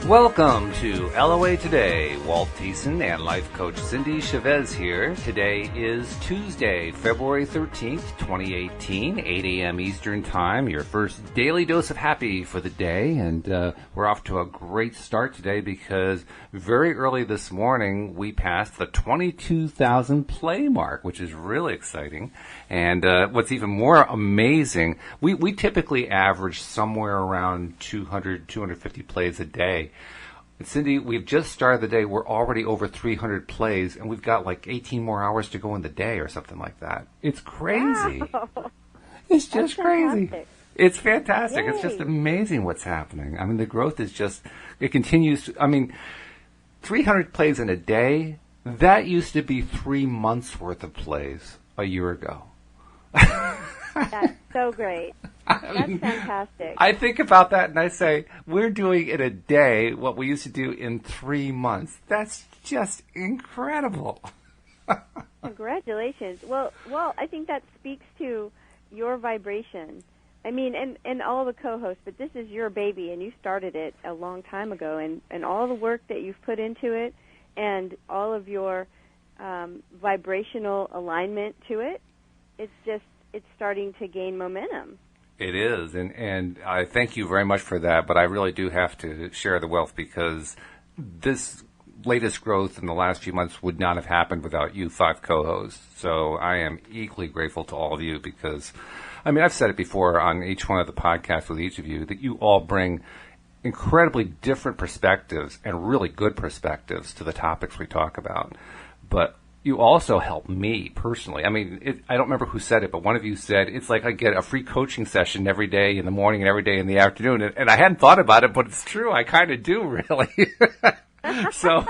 Welcome to LOA Today. Walt Thiessen and life coach Cindy Chavez here. Today is Tuesday, February 13th, 2018, 8 a.m. Eastern Time. Your first daily dose of happy for the day. And we're off to a great start today because very early this morning we passed the 22,000 play mark, which is really exciting. And what's even more amazing, we typically average somewhere around 200, 250 plays a day. And Cindy, we've just started the day. We're already over 300 plays, and we've got like 18 more hours to go in the day or something like that. It's crazy. Wow. It's just crazy. Fantastic. It's fantastic. Yay. It's just amazing what's happening. I mean, the growth is just, it continues. 300 plays in a day, that used to be 3 months worth of plays a year ago. That's so great. That's fantastic. I think about that and I say, we're doing in a day what we used to do in 3 months. That's just incredible. Congratulations. Well, I think that speaks to your vibration. I mean, and all the co-hosts, but this is your baby, and you started it a long time ago, and all the work that you've put into it and all of your vibrational alignment to it, it's starting to gain momentum. It is, and I thank you very much for that, but I really do have to share the wealth because this latest growth in the last few months would not have happened without you 5 co-hosts. So I am equally grateful to all of you because, I've said it before on each one of the podcasts with each of you, that you all bring incredibly different perspectives and really good perspectives to the topics we talk about. But you also help me personally. I don't remember who said it, but one of you said, it's like I get a free coaching session every day in the morning and every day in the afternoon. And I hadn't thought about it, but it's true. I kind of do, really. So,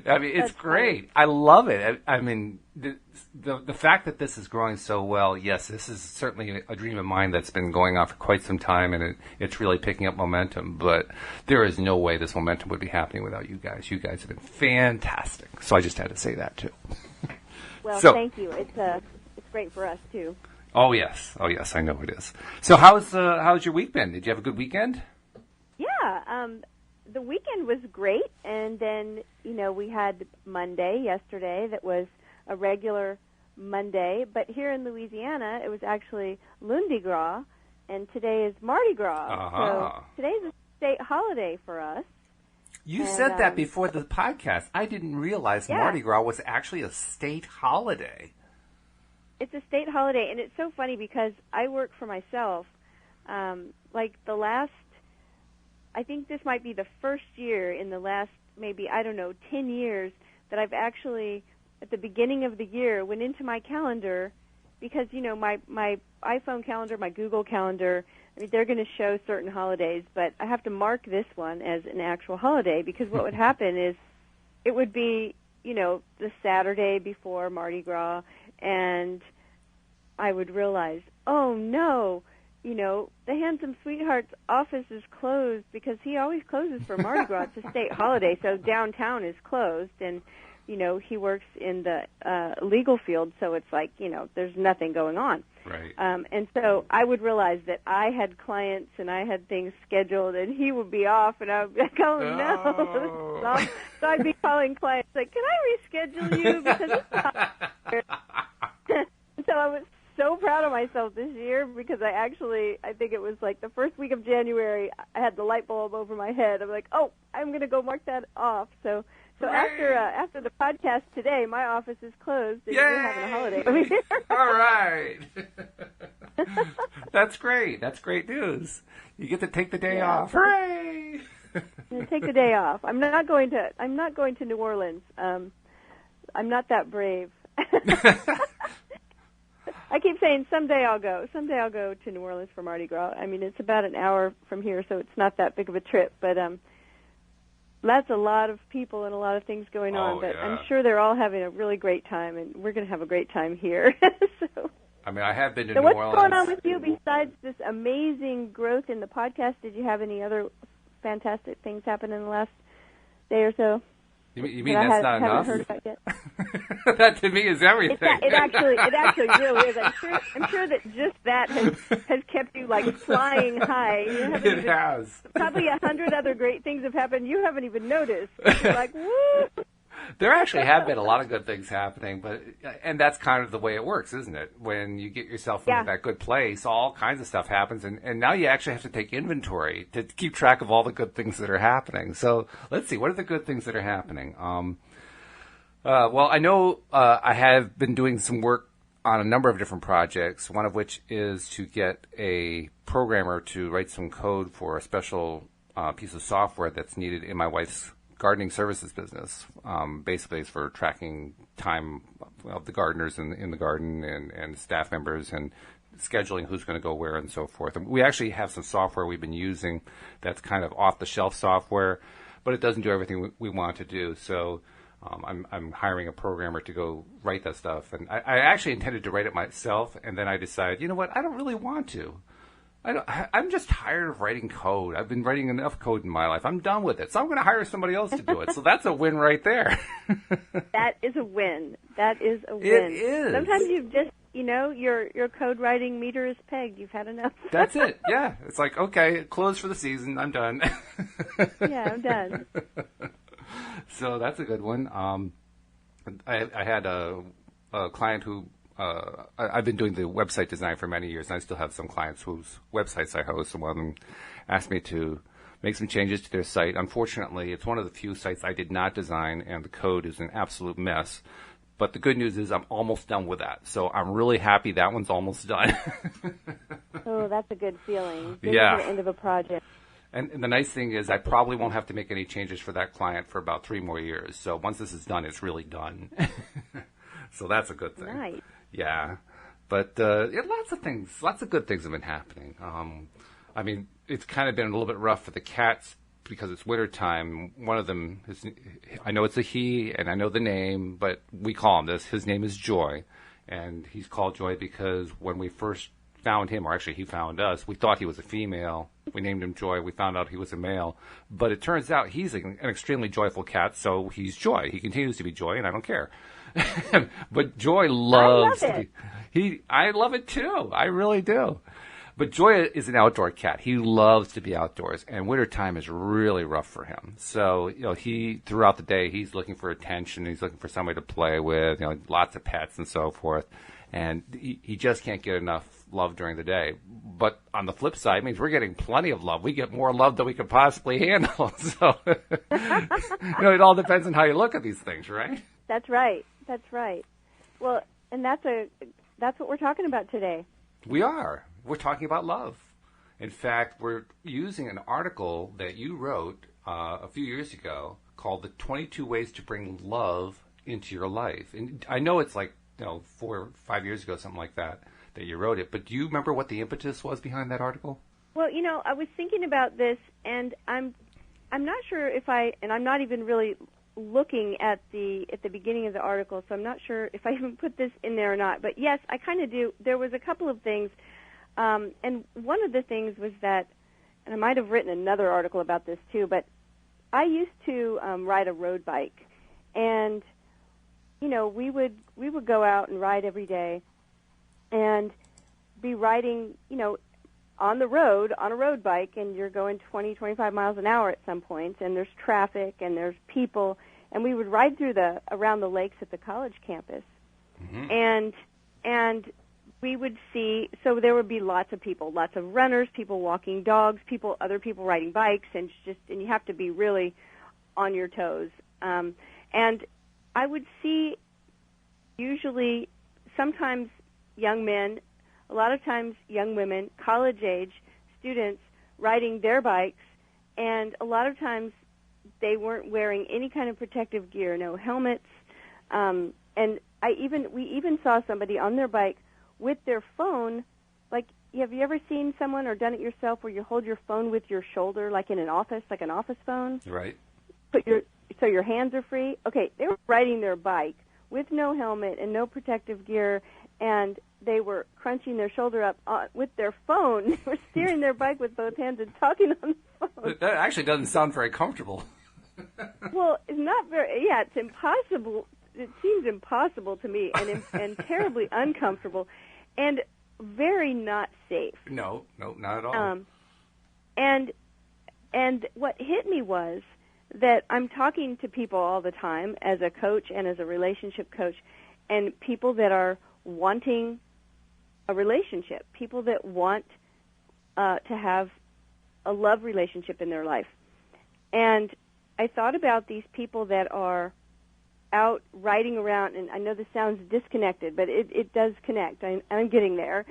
it's great. I love it. The fact that this is growing so well, yes, this is certainly a dream of mine that's been going on for quite some time, and it's really picking up momentum. But there is no way this momentum would be happening without you guys. You guys have been fantastic. So I just had to say that too. Well, thank you. It's great for us too. Oh yes, I know it is. So how's your week been? Did you have a good weekend? Yeah, the weekend was great, and then we had Monday yesterday that was a regular Monday, but here in Louisiana, it was actually Lundi Gras, and today is Mardi Gras. Uh-huh. So today's a state holiday for us. You said that before the podcast. I didn't realize Mardi Gras was actually a state holiday. It's a state holiday, and it's so funny because I work for myself. I think this might be the first year in the last maybe, 10 years that I've actually, at the beginning of the year, went into my calendar because, my iPhone calendar, my Google calendar, they're going to show certain holidays, but I have to mark this one as an actual holiday because what would happen is it would be, the Saturday before Mardi Gras, and I would realize, oh, no, the Handsome Sweetheart's office is closed because he always closes for Mardi Gras. It's a state holiday, so downtown is closed, and he works in the legal field, so it's like, there's nothing going on. Right. And so I would realize that I had clients and I had things scheduled, and he would be off, and I would be like, oh, no. So I'd be calling clients, like, can I reschedule you? Because it's not here. So I was so proud of myself this year because I think it was like the first week of January, I had the light bulb over my head. I'm like, oh, I'm going to go mark that off. So after the podcast today, my office is closed and we're having a holiday over here. All right. That's great. That's great news. You get to take the day off. Hooray! I'm going to take the day off. I'm not going to New Orleans. I'm not that brave. I keep saying someday I'll go. Someday I'll go to New Orleans for Mardi Gras. It's about an hour from here, so it's not that big of a trip. But that's a lot of people and a lot of things going on. But I'm sure they're all having a really great time, and we're going to have a great time here. So I have been to New Orleans. Orleans. So what's going on with you besides this amazing growth in the podcast? Did you have any other fantastic things happen in the last day or so? You mean that's not enough? Heard about yet. That to me is everything. It actually really is. I'm sure that just that has kept you like flying high. It has. Probably 100 other great things have happened you haven't even noticed. You're like, woo! There actually have been a lot of good things happening, and that's kind of the way it works, isn't it? When you get yourself into that good place, all kinds of stuff happens, and now you actually have to take inventory to keep track of all the good things that are happening. So let's see, what are the good things that are happening? Well, I know I have been doing some work on a number of different projects, one of which is to get a programmer to write some code for a special piece of software that's needed in my wife's gardening services business. Basically, it's for tracking time of the gardeners in the garden and staff members and scheduling who's going to go where and so forth. And we actually have some software we've been using that's kind of off-the-shelf software, but it doesn't do everything we want to do. So I'm hiring a programmer to go write that stuff. And I actually intended to write it myself, and then I decided, you know what, I don't really want to. I'm just tired of writing code. I've been writing enough code in my life. I'm done with it. So I'm going to hire somebody else to do it. So that's a win right there. That is a win. That is a win. It is. Sometimes you've just, your code writing meter is pegged. You've had enough. That's it. Yeah. It's like, okay, close for the season. I'm done. Yeah, I'm done. So that's a good one. I had a client who I've been doing the website design for many years, and I still have some clients whose websites I host, and one of them asked me to make some changes to their site. Unfortunately, it's one of the few sites I did not design, and the code is an absolute mess. But the good news is I'm almost done with that, so I'm really happy that one's almost done. Oh, that's a good feeling. This is the end of a project. And the nice thing is I probably won't have to make any changes for that client for about 3 more years. So once this is done, it's really done. So that's a good thing. Nice. Yeah. But lots of good things have been happening. I mean, it's kind of been a little bit rough for the cats because it's wintertime. One of them, I know it's a he, and I know the name, but we call him this. His name is Joy, and he's called Joy because when we first found him, or actually he found us, we thought he was a female. We named him Joy. We found out he was a male. But it turns out he's an extremely joyful cat, so he's Joy. He continues to be Joy, and I don't care. But Joy loves I love it too. I really do. But Joy is an outdoor cat. He loves to be outdoors, and wintertime is really rough for him. So, he throughout the day he's looking for attention. He's looking for somebody to play with, lots of pets and so forth. And he just can't get enough love during the day. But on the flip side, it means we're getting plenty of love. We get more love than we could possibly handle. So, it all depends on how you look at these things, right? That's right. That's right. Well, and that's what we're talking about today. We are. We're talking about love. In fact, we're using an article that you wrote a few years ago called The 22 Ways to Bring Love into Your Life. And I know it's like, 4 or 5 years ago, something like that you wrote it. But do you remember what the impetus was behind that article? Well, I was thinking about this, and I'm not sure and I'm not even really looking at the beginning of the article, so I'm not sure if I even put this in there or not. But yes, I kind of do. There was a couple of things, and one of the things was that, and I might have written another article about this too, but I used to ride a road bike, and we would go out and ride every day, and be riding, on the road on a road bike, and you're going 20, 25 miles an hour at some points, and there's traffic and there's people, and we would ride around the lakes at the college campus, and we would see, so there would be lots of people, lots of runners, people walking dogs, other people riding bikes, and you have to be really on your toes, and I would see usually sometimes young men, a lot of times young women, college-age students riding their bikes, and a lot of times they weren't wearing any kind of protective gear, no helmets, and we even saw somebody on their bike with their phone. Like, have you ever seen someone or done it yourself where you hold your phone with your shoulder, like in an office, like an office phone? Right. So your hands are free? Okay, they were riding their bike with no helmet and no protective gear, and they were crunching their shoulder up with their phone. They were steering their bike with both hands and talking on the phone. That actually doesn't sound very comfortable. Well, it's not very. Yeah, it's impossible. It seems impossible to me, and terribly uncomfortable, and very not safe. No, not at all. And what hit me was that I'm talking to people all the time as a coach and as a relationship coach, and people that are wanting a relationship, people that want to have a love relationship in their life. And I thought about these people that are out riding around, and I know this sounds disconnected, but it does connect. I'm getting there.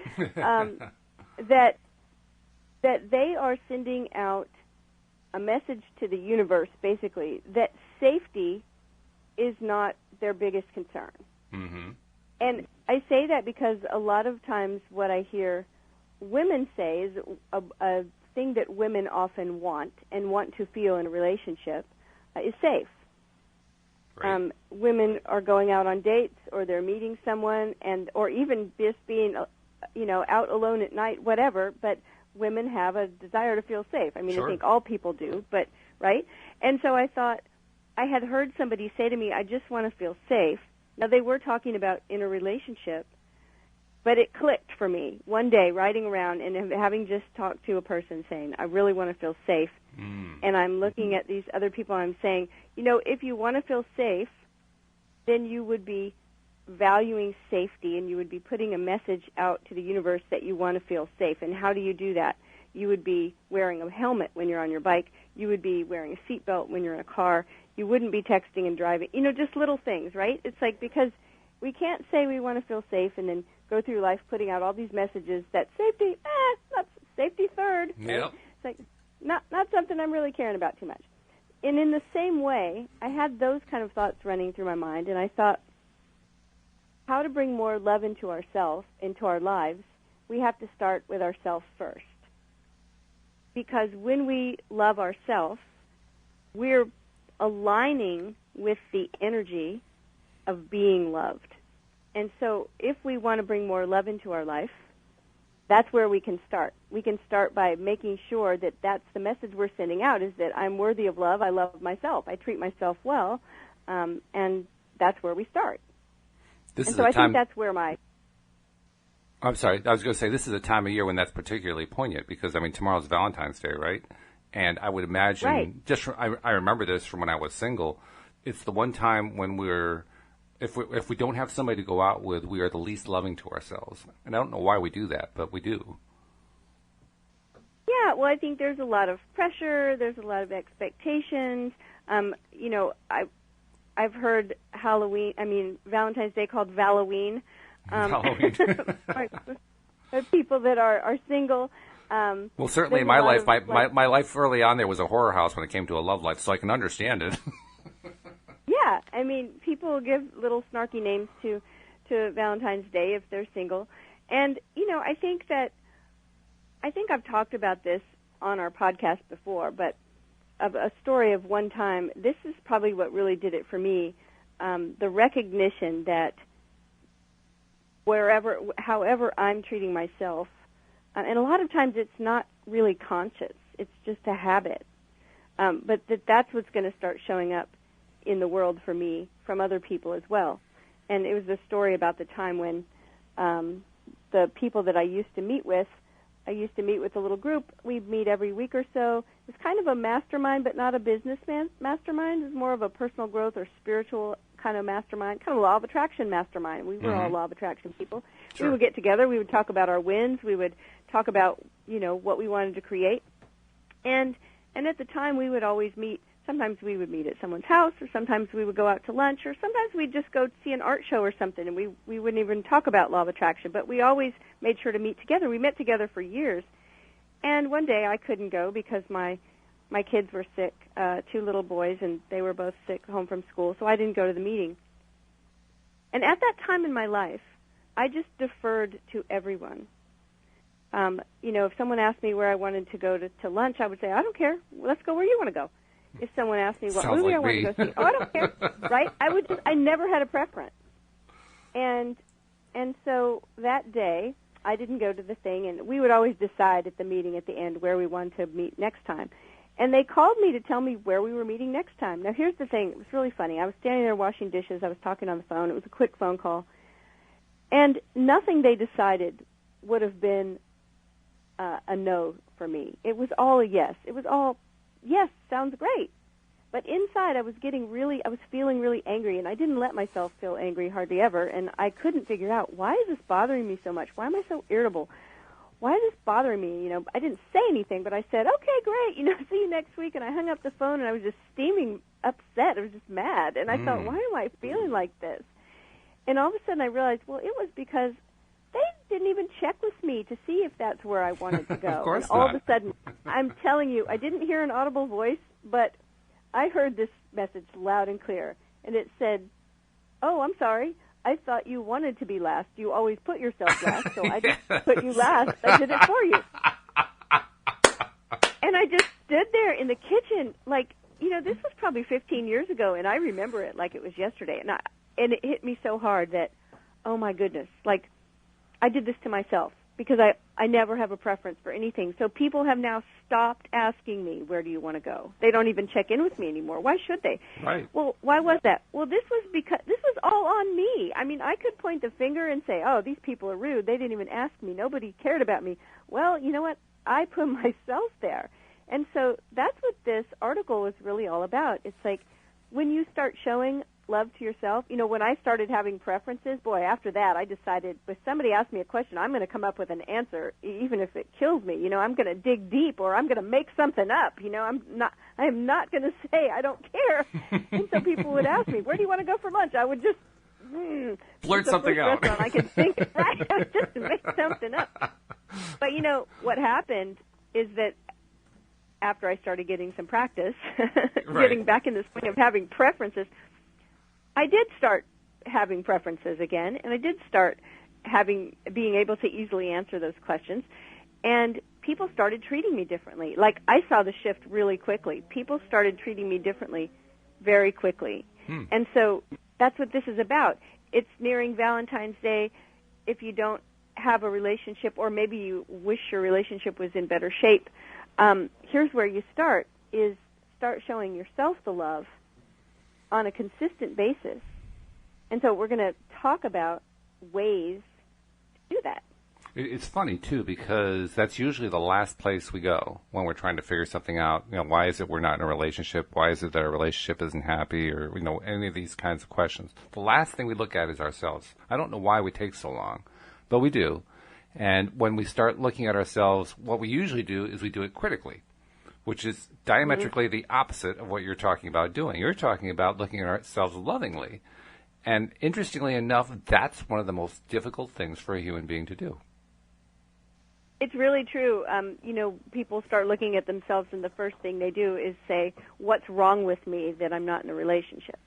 That they are sending out a message to the universe, basically, that safety is not their biggest concern. Mm-hmm. And I say that because a lot of times what I hear women say is a thing that women often want and want to feel in a relationship is safe. Right. Women are going out on dates, or they're meeting someone, or even just being, out alone at night, whatever. But women have a desire to feel safe. I mean, Sure. I think all people do, but right. And so I thought, I had heard somebody say to me, "I just want to feel safe." Now they were talking about in a relationship, but it clicked for me one day, riding around and having just talked to a person saying, "I really want to feel safe." And I'm looking at these other people and I'm saying, if you want to feel safe, then you would be valuing safety and you would be putting a message out to the universe that you want to feel safe. And how do you do that? You would be wearing a helmet when you're on your bike. You would be wearing a seatbelt when you're in a car. You wouldn't be texting and driving. Just little things, right? It's like, because we can't say we want to feel safe and then go through life putting out all these messages that safety, not safety third. Right? Yep. It's like, not something I'm really caring about too much. And in the same way, I had those kind of thoughts running through my mind, and I thought, how to bring more love into ourselves, into our lives, we have to start with ourselves first. Because when we love ourselves, we're aligning with the energy of being loved. And so if we want to bring more love into our life, that's where we can start. We can start by making sure that that's the message we're sending out, is that I'm worthy of love, I love myself, I treat myself well, and that's where we start. I think that's where I'm sorry, I was going to say, this is a time of year when that's particularly poignant because, tomorrow's Valentine's Day, right? And I would imagine, right. I remember this from when I was single, it's the one time when if we don't have somebody to go out with, we are the least loving to ourselves. And I don't know why we do that, but we do. Yeah, well, I think there's a lot of pressure, there's a lot of expectations. I've heard Valentine's Day called Valloween. Halloween. People that are single. Well, certainly in my life, my life early on there was a horror house when it came to a love life, so I can understand it. Yeah, people give little snarky names to Valentine's Day if they're single. And, I think I've talked about this on our podcast before, but of a story of one time, this is probably what really did it for me, the recognition that however I'm treating myself, and a lot of times it's not really conscious, it's just a habit, but that's what's going to start showing up in the world for me from other people as well. And it was the story about the time when the people that I used to meet with a little group. We'd meet every week or so. It was kind of a mastermind, but not a business mastermind. It was more of a personal growth or spiritual kind of mastermind, kind of law of attraction mastermind. We were all law of attraction people. Sure. We would get together. We would talk about our wins. We would talk about, what we wanted to create. And at the time, we would always meet. Sometimes we would meet at someone's house, or sometimes we would go out to lunch, or sometimes we'd just go see an art show or something, and we wouldn't even talk about law of attraction, but we always made sure to meet together. We met together for years. And one day I couldn't go because my kids were sick, 2 little boys, and they were both sick home from school, so I didn't go to the meeting. And at that time in my life, I just deferred to everyone. If someone asked me where I wanted to go to lunch, I would say, I don't care. Let's go where you want to go. If someone asked me what movie I want to go see, I don't care, right? I never had a preference. And so that day, I didn't go to the thing, and we would always decide at the meeting at the end where we wanted to meet next time. And they called me to tell me where we were meeting next time. Now, here's the thing. It was really funny. I was standing there washing dishes. I was talking on the phone. It was a quick phone call. And nothing they decided would have been a no for me. It was all a yes. It was all, yes, sounds great. But inside, I was feeling really angry, and I didn't let myself feel angry hardly ever, and I couldn't figure out, why is this bothering me so much? Why am I so irritable? Why is this bothering me? You know, I didn't say anything, but I said, okay, great, you know, see you next week, and I hung up the phone, and I was just steaming upset. I was just mad, and I thought, why am I feeling like this? And all of a sudden, I realized, well, it was because they didn't even check with me to see if that's where I wanted to go. Of course and all not. of a sudden, I'm telling you, I didn't hear an audible voice, but I heard this message loud and clear, and it said, oh, I'm sorry. I thought you wanted to be last. You always put yourself last, so I just put you last. I did it for you. And I just stood there in the kitchen, like, you know, this was probably 15 years ago, and I remember it like it was yesterday. And it hit me so hard that, oh, my goodness, like, I did this to myself because I never have a preference for anything. So people have now stopped asking me, where do you want to go? They don't even check in with me anymore. Why should they? Right. Well, why was that? Well, this was all on me. I mean, I could point the finger and say, oh, these people are rude. They didn't even ask me. Nobody cared about me. Well, you know what? I put myself there. And so that's what this article is really all about. It's like when you start showing love to yourself, you know, when I started having preferences, boy, after that I decided if somebody asked me a question, I'm going to come up with an answer, even if it kills me. You know, I'm going to dig deep, or I'm going to make something up. You know, I am not going to say I don't care. And so people would ask me, where do you want to go for lunch? I would just blurt something out. I could think, right, just to make something up. But you know what happened is that after I started getting some practice, getting back in the swing of having preferences, I did start having preferences again, and I did start being able to easily answer those questions, and people started treating me differently. Like, I saw the shift really quickly. People started treating me differently very quickly. And so that's what this is about. It's nearing Valentine's Day. If you don't have a relationship, or maybe you wish your relationship was in better shape, here's where you start showing yourself the love on a consistent basis. And so we're going to talk about ways to do that. It's funny, too, because that's usually the last place we go when we're trying to figure something out. You know, why is it we're not in a relationship? Why is it that our relationship isn't happy? Or, you know, any of these kinds of questions. The last thing we look at is ourselves. I don't know why we take so long, but we do. And when we start looking at ourselves, what we usually do is we do it critically, which is diametrically the opposite of what you're talking about doing. You're talking about looking at ourselves lovingly. And interestingly enough, that's one of the most difficult things for a human being to do. It's really true. You know, people start looking at themselves, and the first thing they do is say, what's wrong with me that I'm not in a relationship?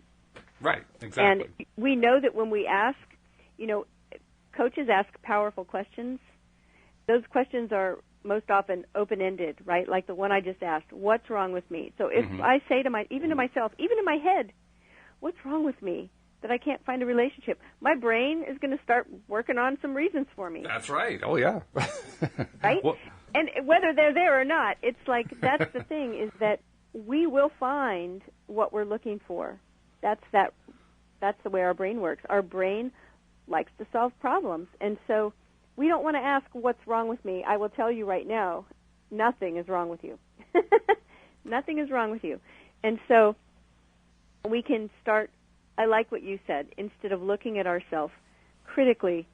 Right, exactly. And we know that when we ask, you know, coaches ask powerful questions. Those questions are most often open-ended, right? Like the one I just asked, what's wrong with me? So if I say to even to myself, even in my head, what's wrong with me that I can't find a relationship? My brain is going to start working on some reasons for me. That's right. Oh, yeah. Right? Well, and whether they're there or not, it's like that's the thing, is that we will find what we're looking for. That's the way our brain works. Our brain likes to solve problems. And so we don't want to ask what's wrong with me. I will tell you right now, nothing is wrong with you. Nothing is wrong with you. And so we can start, I like what you said, instead of looking at ourselves critically,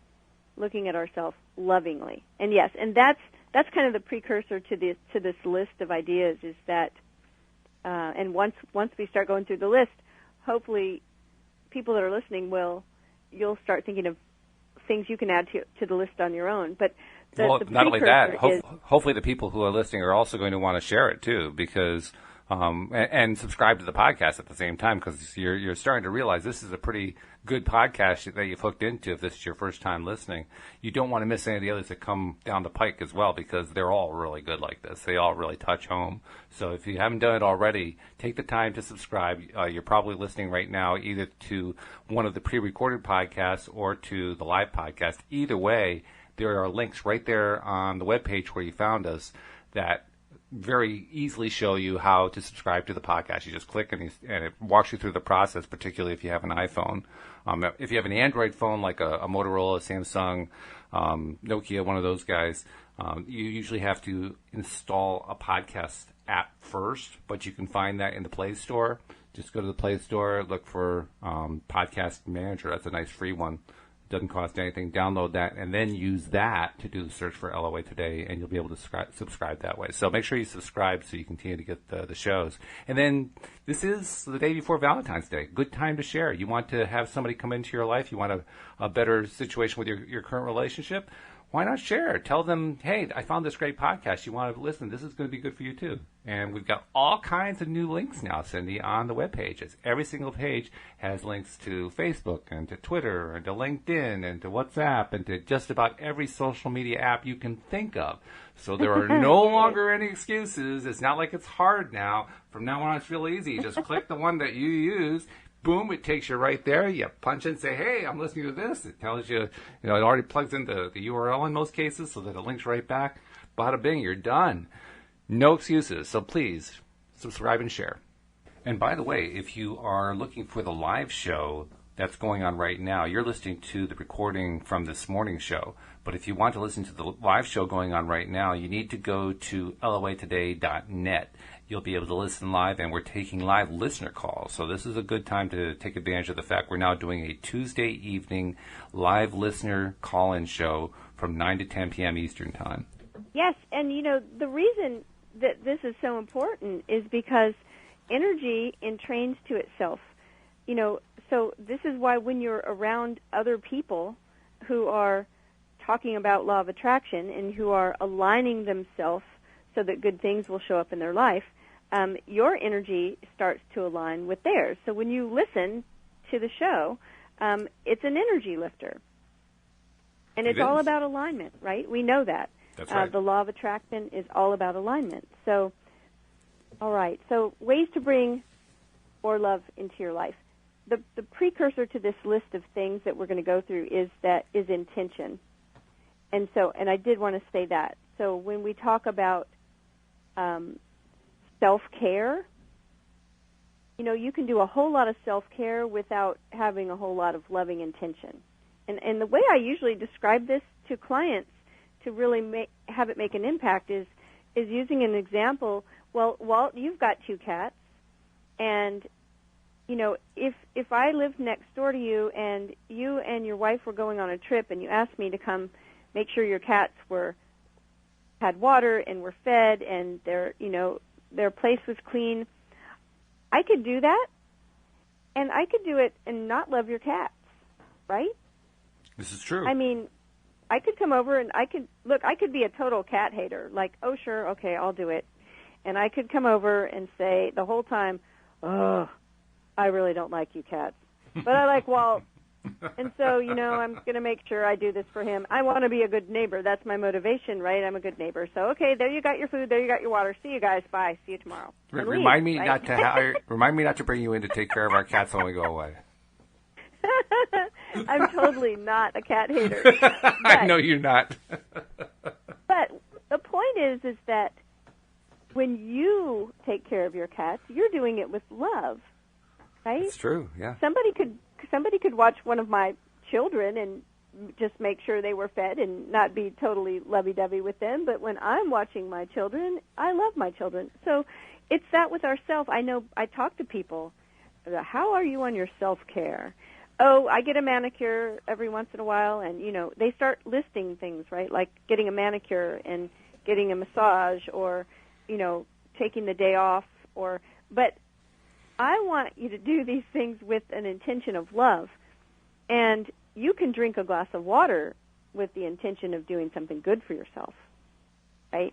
looking at ourselves lovingly. And yes, and that's kind of the precursor to this list of ideas, is that and once we start going through the list, hopefully people that are listening you'll start thinking of things you can add to the list on your own. But the not only that, hopefully the people who are listening are also going to want to share it too, because and subscribe to the podcast at the same time, because you're starting to realize this is a pretty good podcast that you've hooked into if this is your first time listening. You don't want to miss any of the others that come down the pike as well, because they're all really good like this. They all really touch home. So if you haven't done it already, take the time to subscribe. You're probably listening right now either to one of the pre-recorded podcasts or to the live podcast. Either way, there are links right there on the webpage where you found us that very easily show you how to subscribe to the podcast. You just click and it walks you through the process, particularly if you have an iPhone. If you have an Android phone like a Motorola, Samsung, Nokia, one of those guys, you usually have to install a podcast app first, but you can find that in the Play Store. Just go to the Play Store, look for Podcast Manager. That's a nice free one. Doesn't cost anything. Download that and then use that to do the search for LOA Today, and you'll be able to subscribe that way. So make sure you subscribe so you continue to get the shows. And then this is the day before Valentine's Day. Good time to share. You want to have somebody come into your life. You want a better situation with your current relationship. Why not share? Tell them, hey, I found this great podcast. You want to listen. This is going to be good for you, too. And we've got all kinds of new links now, Cindy, on the web pages. Every single page has links to Facebook and to Twitter and to LinkedIn and to WhatsApp and to just about every social media app you can think of. So there are no longer any excuses. It's not like it's hard now. From now on, it's real easy. You just click the one that you use. Boom, it takes you right there. You punch in and say, hey, I'm listening to this. It tells you, it already plugs into the URL in most cases so that it links right back. Bada bing, you're done. No excuses. So please, subscribe and share. And by the way, if you are looking for the live show that's going on right now, you're listening to the recording from this morning's show. But if you want to listen to the live show going on right now, you need to go to loatoday.net. You'll be able to listen live, and we're taking live listener calls. So this is a good time to take advantage of the fact we're now doing a Tuesday evening live listener call-in show from 9 to 10 p.m. Eastern Time. Yes, and the reason that this is so important is because energy entrains to itself. So this is why when you're around other people who are talking about law of attraction and who are aligning themselves so that good things will show up in their life, your energy starts to align with theirs. So when you listen to the show, it's an energy lifter. And it's all about alignment, right? We know that. That's right. The law of attraction is all about alignment. So, all right. So ways to bring more love into your life. The precursor to this list of things that we're going to go through is intention. And I did want to say that. So when we talk about self-care, you can do a whole lot of self-care without having a whole lot of loving intention. And the way I usually describe this to clients to really have it make an impact is using an example. Well, Walt, you've got 2 cats, and if I lived next door to you and you and your wife were going on a trip and you asked me to come make sure your cats had water and were fed and their place was clean, I could do that, and I could do it and not love your cats, right? This is true. I mean, I could come over and I could be a total cat hater, like, oh, sure, okay, I'll do it. And I could come over and say the whole time, oh, I really don't like you cats, but I like Walt. And so, I'm going to make sure I do this for him. I want to be a good neighbor. That's my motivation, right? I'm a good neighbor. So, okay, there you got your food. There you got your water. See you guys. Bye. See you tomorrow. Remind me not to bring you in to take care of our cats when we go away. I'm totally not a cat hater. I know you're not. But the point is that when you take care of your cats, you're doing it with love, right? It's true, yeah. Somebody could watch one of my children and just make sure they were fed and not be totally lovey-dovey with them. But when I'm watching my children, I love my children. So it's that with ourselves. I know I talk to people, how are you on your self-care? Oh, I get a manicure every once in a while, and, they start listing things, right, like getting a manicure and getting a massage or, taking the day off. But I want you to do these things with an intention of love. And you can drink a glass of water with the intention of doing something good for yourself, right?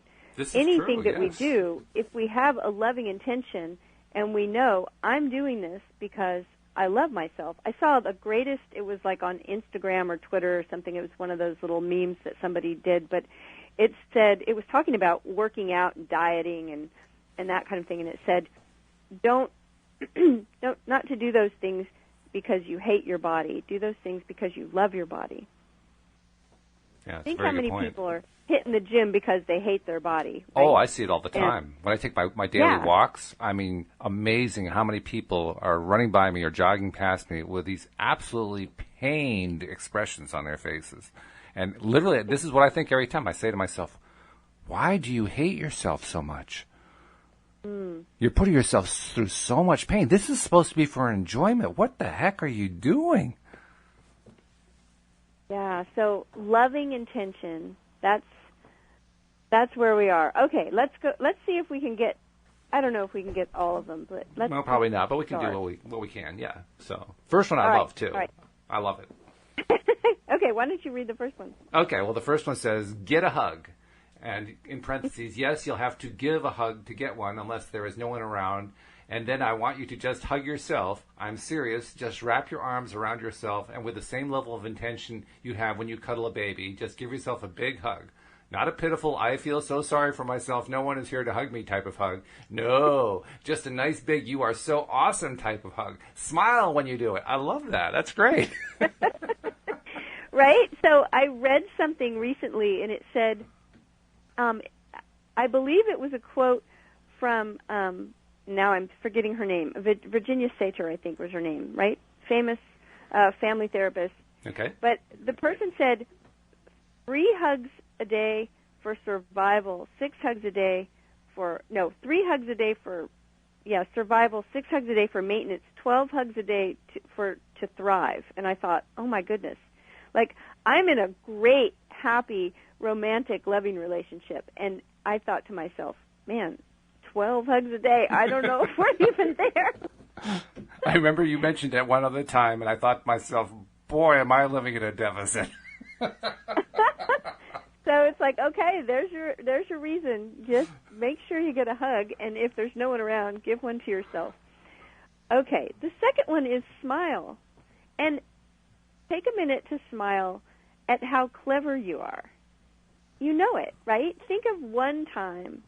Anything that we do, if we have a loving intention and we know I'm doing this because I love myself. I saw the greatest, it was like on Instagram or Twitter or something. It was one of those little memes that somebody did, but it said, it was talking about working out and dieting and that kind of thing, and it said, don't not to do those things because you hate your body. Do those things because you love your body. Yeah, it's a Think very how many good point. people are hitting the gym because they hate their body. Right? Oh, I see it all the time. When I take my daily Yeah. walks, I mean, amazing how many people are running by me or jogging past me with these absolutely pained expressions on their faces. And literally, this is what I think every time. I say to myself, why do you hate yourself so much? You're putting yourself through so much pain. This is supposed to be for enjoyment. What the heck are you doing? Yeah, so loving intention, that's where we are. Okay, let's go. Let's see if we can get, I don't know if we can get all of them, but let's. Well, probably not, but we can start. do what we can, yeah. So, first one I All right, love, too. all right. I love it. Okay, why don't you read the first one? Okay, well, the first one says, get a hug. And in parentheses, yes, you'll have to give a hug to get one unless there is no one around. And then I want you to just hug yourself. I'm serious. Just wrap your arms around yourself, and with the same level of intention you have when you cuddle a baby, just give yourself a big hug. Not a pitiful, I feel so sorry for myself, no one is here to hug me type of hug. No, just a nice big, you are so awesome type of hug. Smile when you do it. I love that. That's great. Right? So I read something recently, and it said, I believe it was a quote from, now I'm forgetting her name, Virginia Satir, I think was her name, right? Famous family therapist. Okay. But the person said, 3 hugs a day for survival, 6 hugs a day for, no, 3 hugs a day for, survival, 6 hugs a day for maintenance, 12 hugs a day to thrive. And I thought, oh my goodness. Like, I'm in a great, happy, romantic, loving relationship. And I thought to myself, man, 12 hugs a day, I don't know if we're even there. I remember you mentioned it one other time, and I thought to myself, boy, am I living in a deficit. So it's like, okay, there's your reason. Just make sure you get a hug, and if there's no one around, give one to yourself. Okay, the second one is smile. And take a minute to smile at how clever you are. You know it, right? Think of one time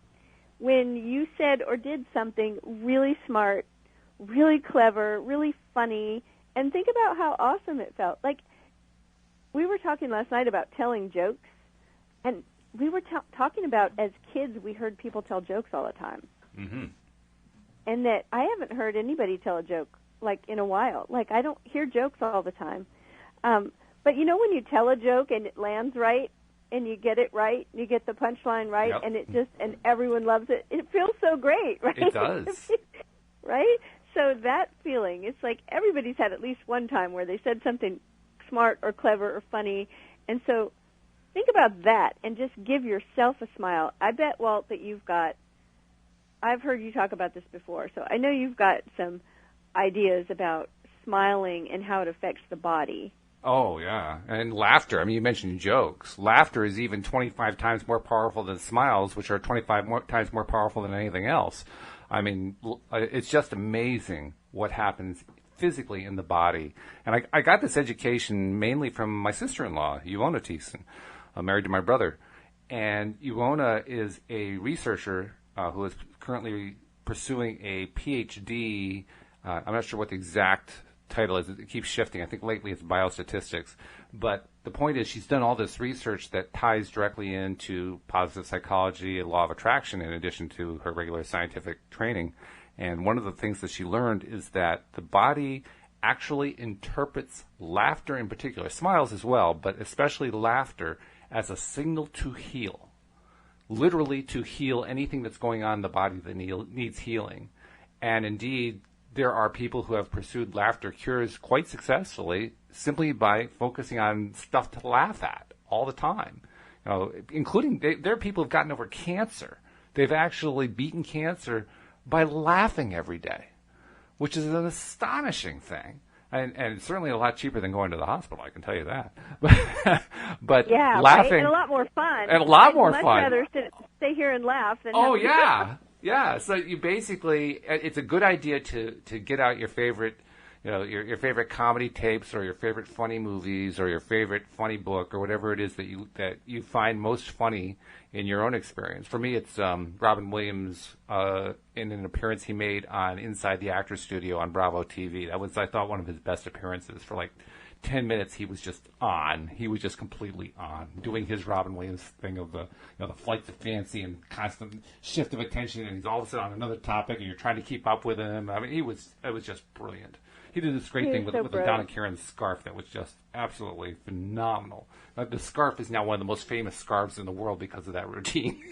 when you said or did something really smart, really clever, really funny, and think about how awesome it felt. Like, we were talking last night about telling jokes, and we were talking about, as kids, we heard people tell jokes all the time. Mm-hmm. And that I haven't heard anybody tell a joke, like, in a while. Like, I don't hear jokes all the time. But you know when you tell a joke and it lands right, and you get it right, you get the punchline right, Yep. and everyone loves it, it feels so great, right? It does. Right? So that feeling, it's like everybody's had at least one time where they said something smart or clever or funny, and so think about that and just give yourself a smile. I bet, Walt, that I've heard you talk about this before, so I know you've got some ideas about smiling and how it affects the body. Oh, yeah. And laughter. I mean, you mentioned jokes. Laughter is even 25 times more powerful than smiles, which are 25 times more powerful than anything else. I mean, it's just amazing what happens physically in the body. And I got this education mainly from my sister-in-law, Ioana Thiessen, married to my brother. And Ioana is a researcher who is currently pursuing a PhD. I'm not sure what the exact title is. It keeps shifting. I think lately it's biostatistics. But the point is she's done all this research that ties directly into positive psychology and law of attraction in addition to her regular scientific training. And one of the things that she learned is that the body actually interprets laughter in particular, smiles as well, but especially laughter, as a signal to heal. Literally to heal anything that's going on in the body that needs healing. And indeed, there are people who have pursued laughter cures quite successfully simply by focusing on stuff to laugh at all the time. You know, including, there are people who've gotten over cancer. They've actually beaten cancer by laughing every day, which is an astonishing thing. And certainly a lot cheaper than going to the hospital, I can tell you that. But yeah, laughing. Right? And a lot more fun. And a lot more I'd fun. much rather stay here and laugh than Oh, have yeah. Yeah, so you basically, it's a good idea to get out your favorite, you know, your favorite comedy tapes or your favorite funny movies or your favorite funny book or whatever it is that you find most funny in your own experience. For me, it's Robin Williams in an appearance he made on Inside the Actors Studio on Bravo TV. That was, I thought, one of his best appearances for like 10 minutes he was just on. He was just completely on, doing his Robin Williams thing of the flight to fancy and constant shift of attention, and he's all of a sudden on another topic, and you're trying to keep up with him. I mean, it was just brilliant. He did this great thing with the Donna Karan scarf that was just absolutely phenomenal. The scarf is now one of the most famous scarves in the world because of that routine.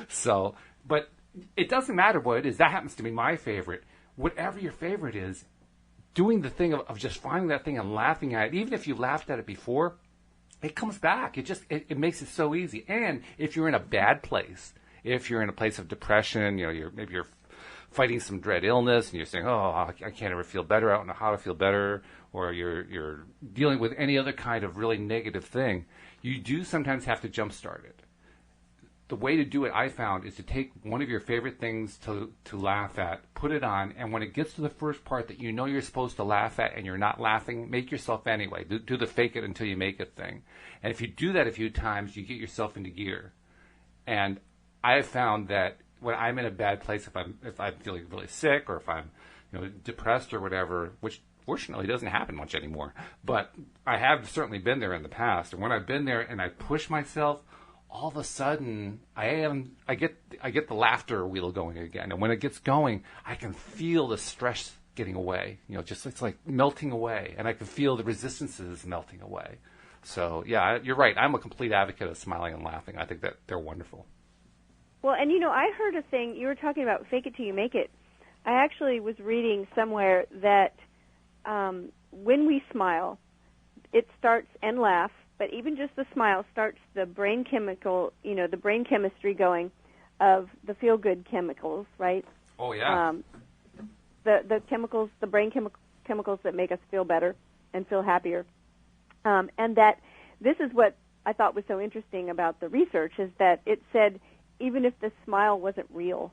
So, but it doesn't matter what it is. That happens to be my favorite. Whatever your favorite is, doing the thing of just finding that thing and laughing at it, even if you laughed at it before, it comes back. It makes it so easy. And if you're in a bad place, if you're in a place of depression, maybe you're fighting some dread illness and you're saying, oh, I can't ever feel better, I don't know how to feel better, or you're dealing with any other kind of really negative thing, you do sometimes have to jumpstart it. The way to do it, I found, is to take one of your favorite things to laugh at, put it on, and when it gets to the first part that you know you're supposed to laugh at and you're not laughing, make yourself anyway. Do the fake it until you make it thing. And if you do that a few times, you get yourself into gear. And I have found that when I'm in a bad place, if I'm feeling really sick or if I'm depressed or whatever, which fortunately doesn't happen much anymore, but I have certainly been there in the past. And when I've been there and I push myself, all of a sudden I get the laughter wheel going again. And when it gets going, I can feel the stress getting away. It's like melting away, and I can feel the resistances melting away. So yeah, you're right. I'm a complete advocate of smiling and laughing. I think that they're wonderful. Well, and I heard a thing, you were talking about fake it till you make it. I actually was reading somewhere that when we smile, it starts and laugh, but even just the smile starts the brain chemical, the brain chemistry going of the feel-good chemicals, right? Oh, yeah. The chemicals, the brain chemicals that make us feel better and feel happier. And that this is what I thought was so interesting about the research, is that it said even if the smile wasn't real,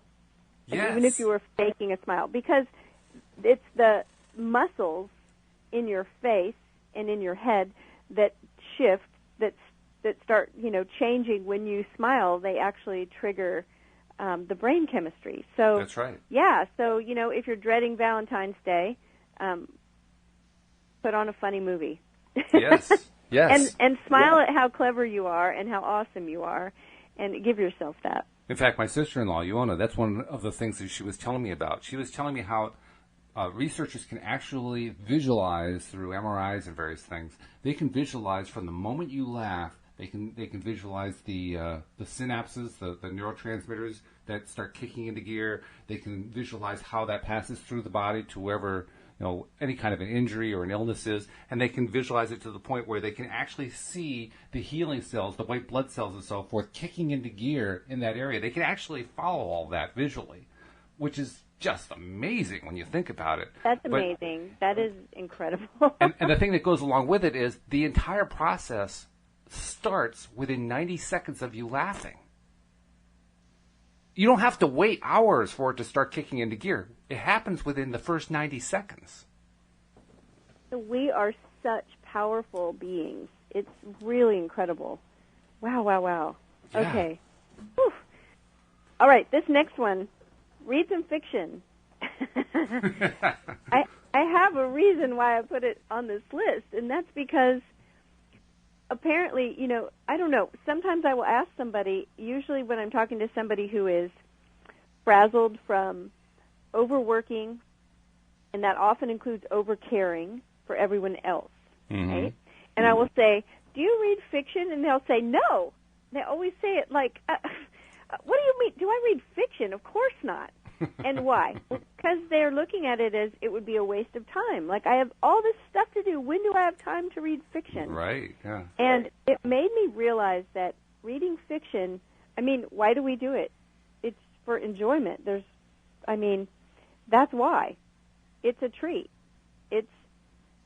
yes. Even if you were faking a smile, because it's the muscles in your face and in your head that shift, that start, changing when you smile. They actually trigger the brain chemistry. So that's right. Yeah. So if you're dreading Valentine's Day, put on a funny movie. Yes. Yes. And smile at how clever you are and how awesome you are, and give yourself that. In fact, my sister-in-law, Iona, that's one of the things that she was telling me about. She was telling me how researchers can actually visualize through MRIs and various things. They can visualize from the moment you laugh. They can visualize the synapses, the neurotransmitters that start kicking into gear. They can visualize how that passes through the body to wherever any kind of an injury or an illness is, and they can visualize it to the point where they can actually see the healing cells, the white blood cells and so forth, kicking into gear in that area. They can actually follow all that visually, which is just amazing when you think about it. That's amazing. That is incredible. and the thing that goes along with it is the entire process starts within 90 seconds of you laughing. You don't have to wait hours for it to start kicking into gear. It happens within the first 90 seconds. So we are such powerful beings. It's really incredible. Wow. Yeah. Okay. Whew. All right, this next one. Read some fiction. I have a reason why I put it on this list, and that's because apparently, I don't know, sometimes I will ask somebody, usually when I'm talking to somebody who is frazzled from overworking, and that often includes overcaring for everyone else, right? And I will say, do you read fiction? And they'll say, no. They always say it like, what do you mean? Do I read fiction? Of course not. And why? Because they're looking at it as it would be a waste of time. Like, I have all this stuff to do. When do I have time to read fiction? Right, yeah. And it made me realize that reading fiction, why do we do it? It's for enjoyment. That's why. It's a treat.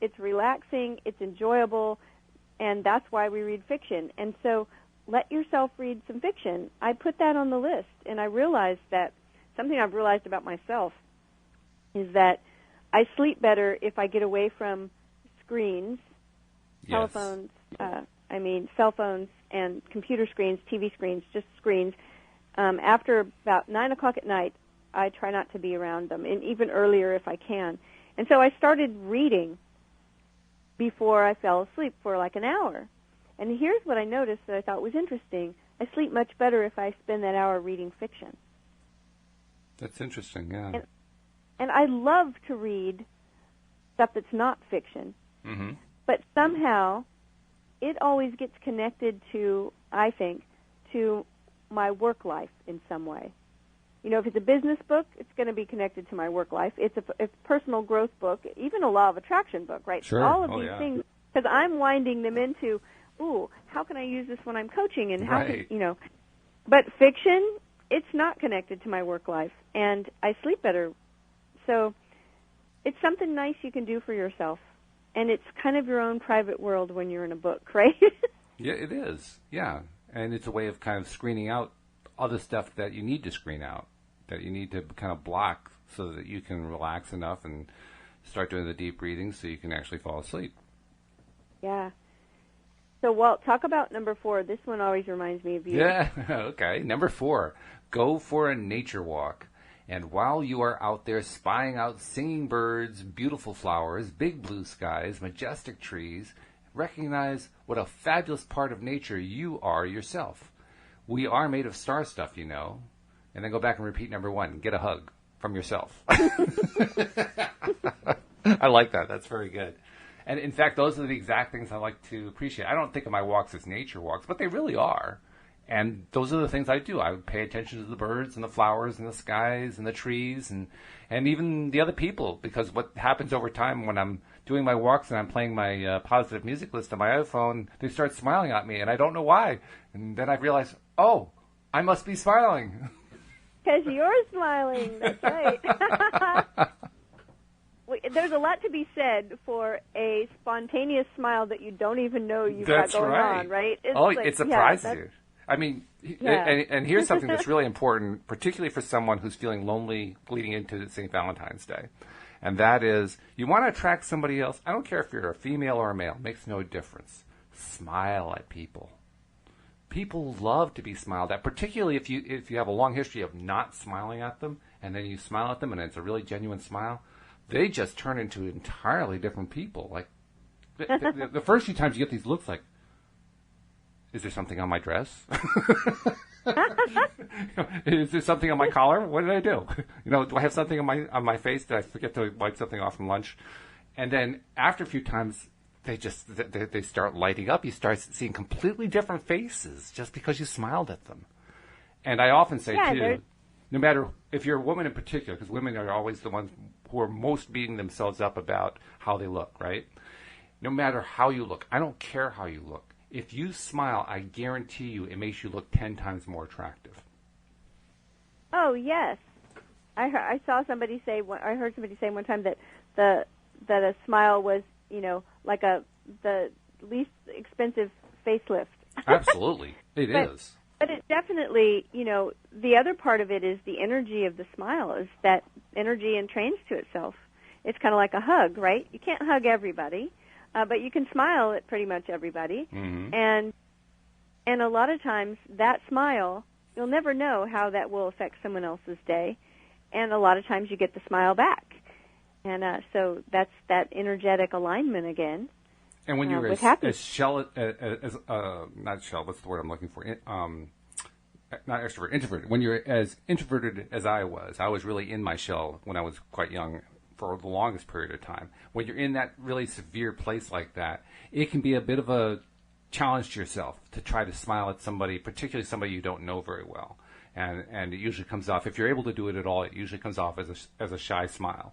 It's relaxing, it's enjoyable, and that's why we read fiction. And so let yourself read some fiction. I put that on the list, and I realized that something I've realized about myself is that I sleep better if I get away from screens, yes. cell phones and computer screens, TV screens, just screens. After about 9 o'clock at night, I try not to be around them, and even earlier if I can. And so I started reading, before I fell asleep for like an hour. And here's what I noticed that I thought was interesting. I sleep much better if I spend that hour reading fiction. That's interesting, yeah. And I love to read stuff that's not fiction. Mm-hmm. But somehow it always gets connected to, I think, to my work life in some way. You know, if it's a business book, it's going to be connected to my work life. It's a personal growth book, even a law of attraction book, right? Sure. All of these things, because I'm winding them into, ooh, how can I use this when I'm coaching? And how can, you know. But fiction, it's not connected to my work life, and I sleep better. So it's something nice you can do for yourself. And it's kind of your own private world when you're in a book, right? Yeah, it is. Yeah. And it's a way of kind of screening out other stuff that you need to screen out, that you need to kind of block so that you can relax enough and start doing the deep breathing so you can actually fall asleep. Yeah. So, Walt, talk about number 4. This one always reminds me of you. Yeah, okay. Number 4, go for a nature walk. And while you are out there spying out singing birds, beautiful flowers, big blue skies, majestic trees, recognize what a fabulous part of nature you are yourself. We are made of star stuff, you know. And then go back and repeat number 1. Get a hug from yourself. I like that. That's very good. And in fact, those are the exact things I like to appreciate. I don't think of my walks as nature walks, but they really are. And those are the things I do. I pay attention to the birds and the flowers and the skies and the trees and even the other people, because what happens over time when I'm doing my walks and I'm playing my positive music list on my iPhone, they start smiling at me, and I don't know why. And then I realize, oh, I must be smiling. Because you're smiling. That's right. There's a lot to be said for a spontaneous smile that you don't even know you've got going on, right? It surprises you. I mean, and here's something that's really important, particularly for someone who's feeling lonely leading into St. Valentine's Day. And that is, you want to attract somebody else. I don't care if you're a female or a male. It makes no difference. Smile at people. People love to be smiled at, particularly if you have a long history of not smiling at them, and then you smile at them and it's a really genuine smile. They just turn into entirely different people. Like the first few times you get these looks like, is there something on my dress? Is there something on my collar? What did I do? Do I have something on my face? Did I forget to wipe something off from lunch? And then after a few times, they start lighting up. You start seeing completely different faces just because you smiled at them. And I often say too, no matter if you're a woman in particular, because women are always the ones who are most beating themselves up about how they look, right? No matter how you look, I don't care how you look. If you smile, I guarantee you it makes you look 10 times more attractive. Oh, yes. I saw somebody say, I heard somebody say one time that a smile was, like the least expensive facelift. Absolutely. It is. But it definitely, the other part of it is the energy of the smile, is that energy entrains to itself. It's kind of like a hug, right? You can't hug everybody. But you can smile at pretty much everybody, and a lot of times that smile, you'll never know how that will affect someone else's day, and a lot of times you get the smile back, and so that's that energetic alignment again. And when you're not shell, what's the word I'm looking for? Not extrovert, introverted. When you're as introverted as I was really in my shell when I was quite young, for the longest period of time. When you're in that really severe place like that, it can be a bit of a challenge to yourself to try to smile at somebody, particularly somebody you don't know very well. And it usually comes off, if you're able to do it at all, it usually comes off as a shy smile.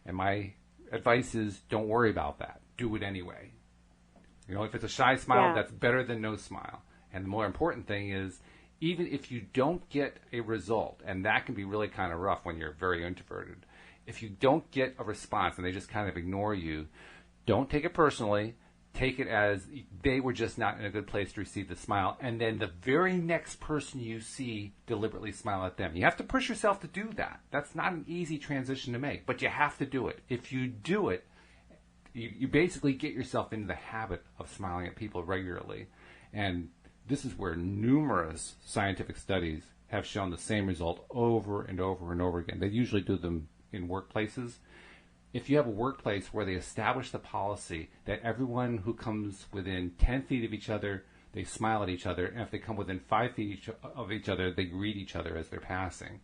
And my advice is, don't worry about that. Do it anyway. If it's a shy smile, that's better than no smile. And the more important thing is, even if you don't get a result, and that can be really kind of rough when you're very introverted, if you don't get a response and they just kind of ignore you, don't take it personally. Take it as they were just not in a good place to receive the smile. And then the very next person you see, deliberately smile at them. You have to push yourself to do that. That's not an easy transition to make, but you have to do it. If you do it, you basically get yourself into the habit of smiling at people regularly. And this is where numerous scientific studies have shown the same result over and over and over again. They usually do them in workplaces. if you have a workplace where they establish the policy that everyone who comes within 10 feet of each other, they smile at each other, and if they come within 5 feet of each other, they greet each other as they're passing.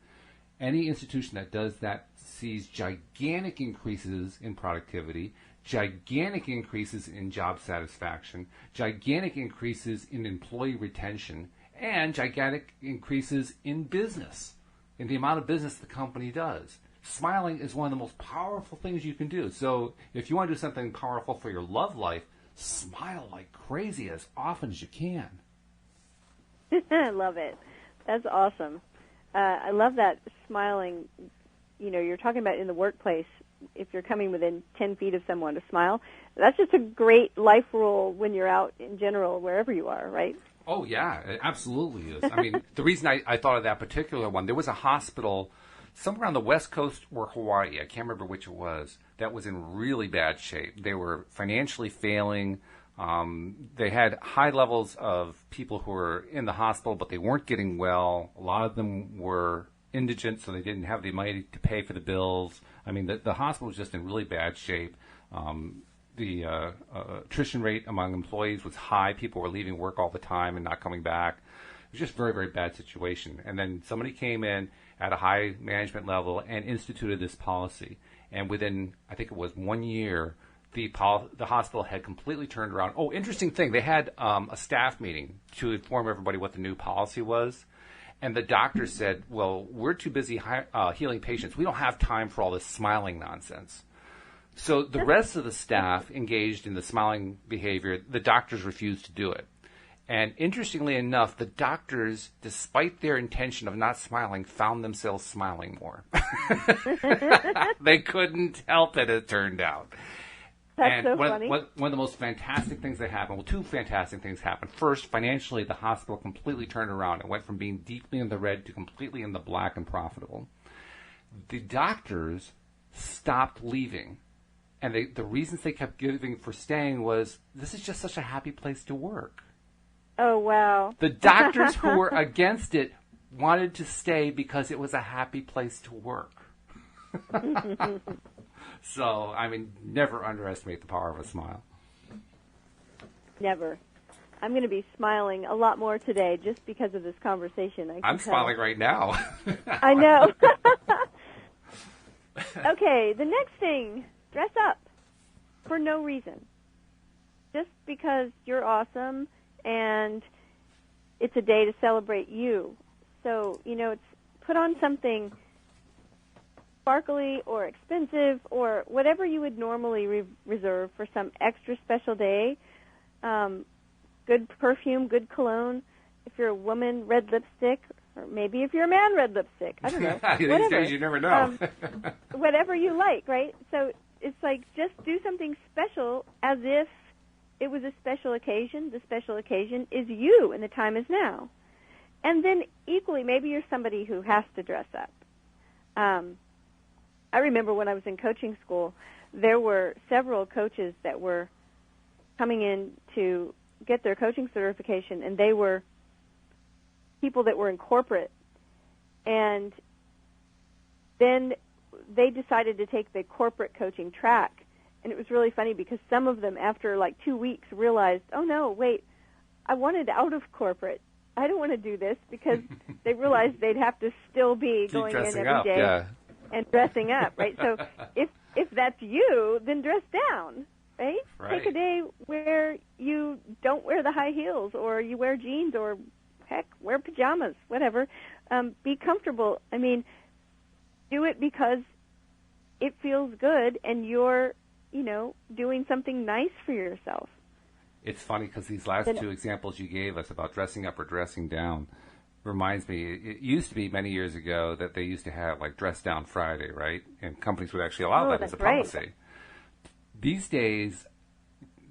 Any institution that does that sees gigantic increases in productivity, gigantic increases in job satisfaction, gigantic increases in employee retention, and gigantic increases in business, in the amount of business the company does. Smiling is one of the most powerful things you can do. So if you want to do something powerful for your love life, smile like crazy as often as you can. I love it. That's awesome. I love that smiling. You know, you're talking about in the workplace, if you're coming within 10 feet of someone to smile. That's just a great life rule when you're out in general, wherever you are, right? Oh, yeah, it absolutely is. I mean, the reason I thought of that particular one, there was a hospital somewhere on the West Coast or Hawaii, I can't remember which it was, that was in really bad shape. They were financially failing. They had high levels of people who were in the hospital, but they weren't getting well. A lot of them were indigent, so they didn't have the money to pay for the bills. I mean, the hospital was just in really bad shape. The attrition rate among employees was high. People were leaving work all the time and not coming back. It was just a very, very bad situation. And then somebody came in at a high management level and instituted this policy. And within, I think it was 1 year, the hospital had completely turned around. Oh, interesting thing. They had a staff meeting to inform everybody what the new policy was. And the doctor said, well, we're too busy healing patients. We don't have time for all this smiling nonsense. So the rest of the staff engaged in the smiling behavior. The doctors refused to do it. And interestingly enough, the doctors, despite their intention of not smiling, found themselves smiling more. They couldn't help it, it turned out. That's so funny. One of the most fantastic things that happened, well, two fantastic things happened. First, financially, the hospital completely turned around. It went from being deeply in the red to completely in the black and profitable. The doctors stopped leaving. And the reasons they kept giving for staying was, this is just such a happy place to work. Oh, wow. The doctors who were against it wanted to stay because it was a happy place to work. So, I mean, never underestimate the power of a smile. Never. I'm going to be smiling a lot more today just because of this conversation. I'm smiling right now. I know. Okay, the next thing, dress up for no reason. Just because you're awesome and it's a day to celebrate you. So, you know, it's put on something sparkly or expensive or whatever you would normally reserve for some extra special day. Good perfume, good cologne. If you're a woman, red lipstick. Or maybe if you're a man, red lipstick. I don't know. These days you never know. Whatever you like, right? So it's like just do something special as if it was a special occasion. The special occasion is you, and the time is now. And then equally, maybe you're somebody who has to dress up. I remember when I was in coaching school, there were several coaches that were coming in to get their coaching certification, and they were people that were in corporate. And then they decided to take the corporate coaching track. And it was really funny because some of them, after like 2 weeks, realized, oh, no, wait, I wanted out of corporate. I don't want to do this, because they realized they'd have to still be going in every day and dressing up, right? So if that's you, then dress down, right? Take a day where you don't wear the high heels, or you wear jeans, or, heck, wear pajamas, whatever. Be comfortable. I mean, do it because it feels good and you're, you know, doing something nice for yourself. It's funny because these last two examples you gave us about dressing up or dressing down reminds me, it used to be many years ago that they used to have like Dress Down Friday, right? And companies would actually allow that as a policy. Right. These days,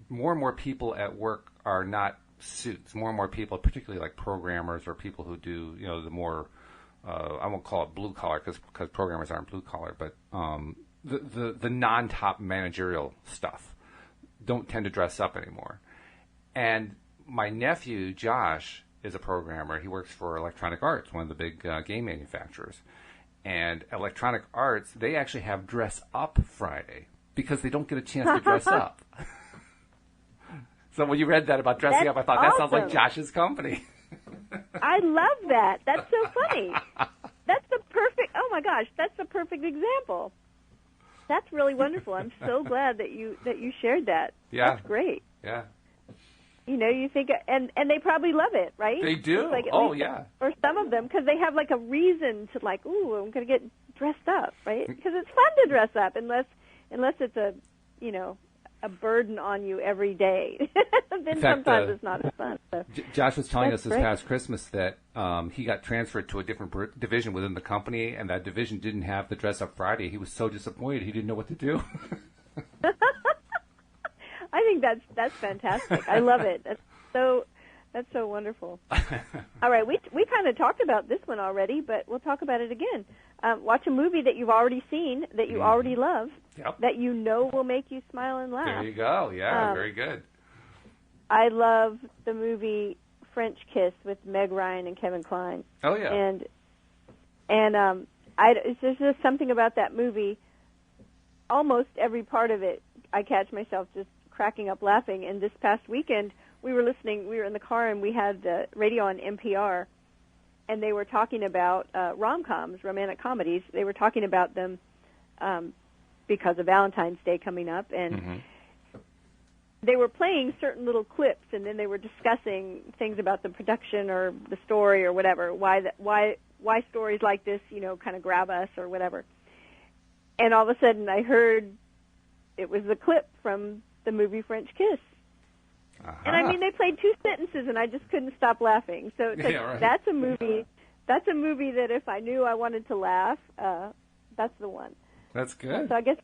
more and more people at work are not suits. More and more people, particularly like programmers or people who do, you know, the more, I won't call it blue collar because programmers aren't blue collar, but the non-top managerial stuff don't tend to dress up anymore. And my nephew, Josh, is a programmer. He works for Electronic Arts, one of the big game manufacturers. And Electronic Arts, they actually have Dress Up Friday because they don't get a chance to dress up. So when you read that about dressing up, I thought, that sounds like Josh's company. I love that. That's so funny. That's the perfect, oh my gosh, that's the perfect example. That's really wonderful. I'm so glad that you shared that. Yeah. That's great. Yeah. You know, you think, and they probably love it, right? They do. Like Yeah. Or some of them, because they have like a reason to like, ooh, I'm going to get dressed up, right? Because it's fun to dress up, unless it's a, you know, a burden on you every day. Then fact, sometimes it's not as fun. So. Josh was telling us this past Christmas that he got transferred to a different division within the company, and that division didn't have the Dress Up Friday. He was so disappointed. He didn't know what to do. I think that's fantastic. I love it. That's so wonderful. All right, we kind of talked about this one already, but we'll talk about it again. Watch a movie that you've already seen, that you already love, that you know will make you smile and laugh. There you go. Yeah, very good. I love the movie French Kiss with Meg Ryan and Kevin Kline. Oh yeah. And there's just something about that movie. Almost every part of it, I catch myself just cracking up laughing. And this past weekend, we were in the car, and we had the radio on NPR, and they were talking about rom-coms, romantic comedies. They were talking about them because of Valentine's Day coming up, and they were playing certain little clips, and then they were discussing things about the production or the story or whatever, why stories like this, you know, kind of grab us or whatever. And all of a sudden, I heard it was the clip from the movie French Kiss. And I mean, they played 2 sentences, and I just couldn't stop laughing. So it's like, that's a movie that if I knew I wanted to laugh, that's the one. That's good. So I guess